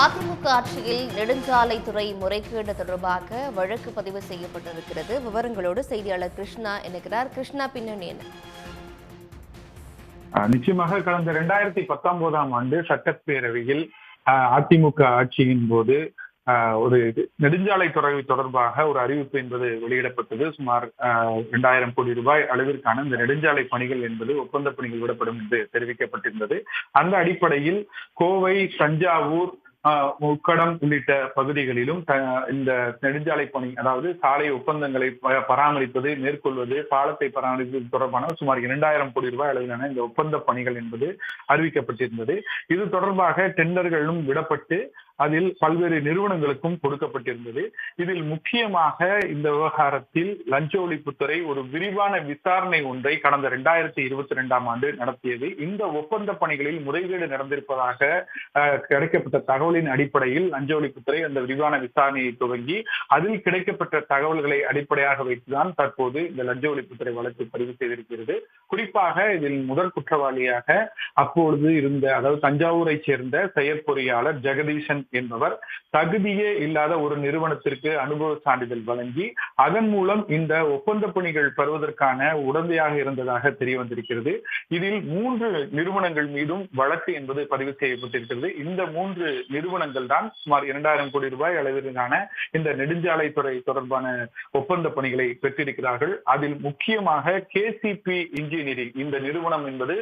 அதிமுக ஆட்சியில் நெடுஞ்சாலைத்துறை முறைகேடு தொடர்பாக வழக்கு பதிவு செய்யப்பட்டிருக்கிறது. விவரங்களோடு செய்தியாளர் கிருஷ்ணா இணைக்கிறார். கிருஷ்ணா, பின்னணி என்ன? நிச்சயமாக கடந்த 2019ஆம் ஆண்டு சட்டப்பேரவையில் அதிமுக ஆட்சியின் போது ஒரு நெடுஞ்சாலைத்துறை தொடர்பாக ஒரு அறிவிப்பு என்பது வெளியிடப்பட்டது. சுமார் 2000 கோடி ரூபாய் அளவிற்கான இந்த நெடுஞ்சாலை பணிகள் என்பது ஒப்பந்த பணிகள் விடப்படும் என்று தெரிவிக்கப்பட்டிருந்தது. அந்த அடிப்படையில் கோவை, தஞ்சாவூர், உக்கடம் உள்ளிட்ட பகுதிகளிலும் இந்த நெடுஞ்சாலை பணி, அதாவது சாலை ஒப்பந்தங்களை பராமரிப்பது, மேற்கொள்வது, பாலத்தை பராமரிப்பது தொடர்பான சுமார் 2000 கோடி ரூபாய் அளவிலான இந்த ஒப்பந்த பணிகள் என்பது அறிவிக்கப்பட்டிருந்தது. இது தொடர்பாக டெண்டர்களும் விடப்பட்டு அதில் பல்வேறு நிறுவனங்களுக்கும் கொடுக்கப்பட்டிருந்தது. இதில் முக்கியமாக இந்த விவகாரத்தில் லஞ்ச ஒழிப்புத்துறை ஒரு விரிவான விசாரணை ஒன்றை கடந்த 2022ஆம் ஆண்டு நடத்தியது. இந்த ஒப்பந்த பணிகளில் முறைகேடு நடந்திருப்பதாக கிடைக்கப்பட்ட தகவலின் அடிப்படையில் லஞ்ச ஒழிப்புத்துறை அந்த விரிவான விசாரணையை துவங்கி அதில் கிடைக்கப்பட்ட தகவல்களை அடிப்படையாக வைத்துதான் தற்போது இந்த லஞ்ச ஒழிப்புத்துறை வழக்கு பதிவு செய்திருக்கிறது. குறிப்பாக இதில் முதல் குற்றவாளியாக அப்பொழுது இருந்த, அதாவது தஞ்சாவூரை சேர்ந்த செயற்பொறியாளர் ஜெகதீசன் என்பவர் தகுதியே இல்லாத ஒரு நிறுவனத்திற்கு அனுபவ சான்றிதழ் வழங்கி அதன் மூலம் இந்த ஒப்பந்த பணிகள் பெறுவதற்கான உடந்தையாக இருந்ததாக தெரிய வந்திருக்கிறது. இதில் 3 நிறுவனங்கள் மீதும் வழக்கு என்பது பதிவு செய்யப்பட்டிருக்கிறது. இந்த 3 நிறுவனங்கள் தான் சுமார் 2000 கோடி ரூபாய் அளவிலான இந்த நெடுஞ்சாலைத்துறை தொடர்பான ஒப்பந்த பணிகளை பெற்றிருக்கிறார்கள். அதில் முக்கியமாக KCP இன்ஜினியரிங் இந்த நிறுவனம் என்பது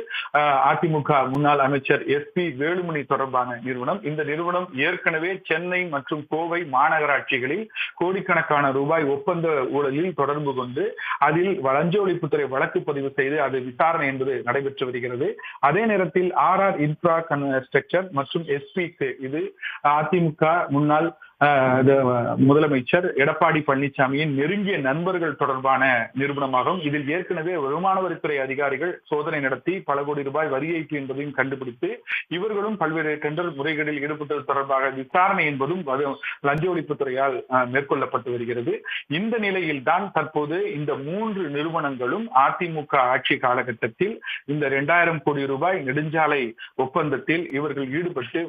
அதிமுக முன்னாள் அமைச்சர் SP வேலுமணி தொடர்பான நிறுவனம். இந்த நிறுவனம் ஏற்கனவே சென்னை மற்றும் கோவை மாநகராட்சிகளில் கோடிக்கணக்கான ரூபாய் ஒப்பந்த ஊழலில் தொடர்பு கொண்டு அதில் லஞ்ச ஒழிப்புத்துறை வழக்கு பதிவு செய்து அது விசாரணை என்பது நடைபெற்று வருகிறது. அதே நேரத்தில் RR இன்ஃப்ரா கன்ஸ்ட்ரக்சர் மற்றும் SPக்கு இது அதிமுக முன்னாள் முதலமைச்சர் எடப்பாடி பழனிசாமியின் நெருங்கிய நண்பர்கள் தொடர்பான நிறுவனமாகும். இதில் ஏற்கனவே வருமான வரித்துறை அதிகாரிகள் சோதனை நடத்தி பல கோடி ரூபாய் வரி ஏய்ப்பு என்பதையும் கண்டுபிடித்து இவர்களும் பல்வேறு டெண்டர் முறைகளில் ஈடுபட்டது தொடர்பாக விசாரணை என்பதும் லஞ்ச ஒழிப்புத்துறையால் மேற்கொள்ளப்பட்டு வருகிறது. இந்த நிலையில் தான் தற்போது இந்த 3 நிறுவனங்களும் அதிமுக ஆட்சி காலகட்டத்தில் இந்த 2000 கோடி ரூபாய் நெடுஞ்சாலை ஒப்பந்தத்தில் இவர்கள் ஈடுபட்டு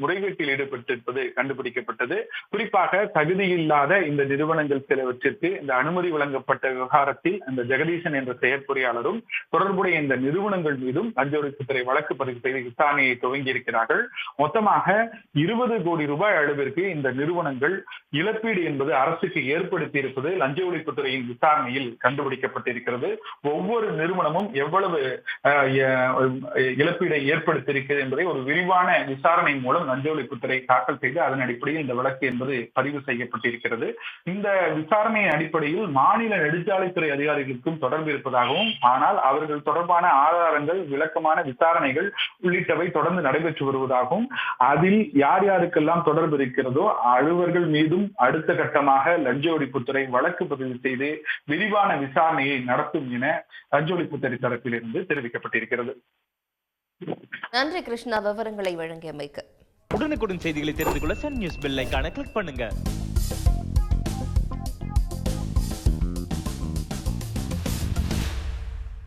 முறைகேட்டில் ஈடுபட்டிருப்பது கண்டுபிடிக்கப்பட்டது. குறிப்பாக தகுதியில்லாத இந்த நிறுவனங்கள் சிலவற்றிற்கு இந்த அனுமதி வழங்கப்பட்ட விவகாரத்தில் அந்த ஜெகதீசன் என்ற செயற்பொறியாளரும் தொடர்புடைய இந்த நிறுவனங்கள் மீதும் லஞ்ச ஒழிப்புத்துறை வழக்கு பதிவு செய்து விசாரணையை துவங்கி இருக்கிறார்கள். மொத்தமாக 20 கோடி ரூபாய் அளவிற்கு இந்த நிறுவனங்கள் இழப்பீடு என்பது அரசுக்கு ஏற்படுத்தி இருப்பது லஞ்ச ஒழிப்புத்துறையின் விசாரணையில் கண்டுபிடிக்கப்பட்டிருக்கிறது. ஒவ்வொரு நிறுவனமும் எவ்வளவு இழப்பீடை ஏற்படுத்தியிருக்கிறது என்பதை ஒரு விரிவான விசாரணை மூலம் லஞ்ச ஒழிப்புத்துறை தாக்கல் செய்து அதன் அடிப்படையில் இந்த வழக்கு என்பது பதிவு செய்யப்பட்டிருக்கிறது. இந்த விசாரணையின் அடிப்படையில் மாநில நெடுஞ்சாலைத்துறை அதிகாரிகளுக்கும் தொடர்பு இருப்பதாகவும், ஆனால் அவர்கள் தொடர்பான ஆதாரங்கள், விளக்கமான விசாரணைகள் உள்ளிட்டவை தொடர்ந்து நடைபெற்று வருவதாகவும், அதில் யார் யாருக்கெல்லாம் தொடர்பு இருக்கிறதோ அலுவலர்கள் மீதும் அடுத்த கட்டமாக லஞ்ச ஒழிப்புத்துறை வழக்கு பதிவு செய்து விரிவான விசாரணையை நடத்தும் என லஞ்ச ஒழிப்புத்துறை தரப்பிலிருந்து தெரிவிக்கப்பட்டிருக்கிறது. நன்றி கிருஷ்ணா, விவரங்களை வழங்கியமைக்கு. உடனுக்குடன் செய்திகளை தெரிந்து கொள்ள சன் நியூஸ் பெல் ஐகானை கிளிக் பண்ணுங்க.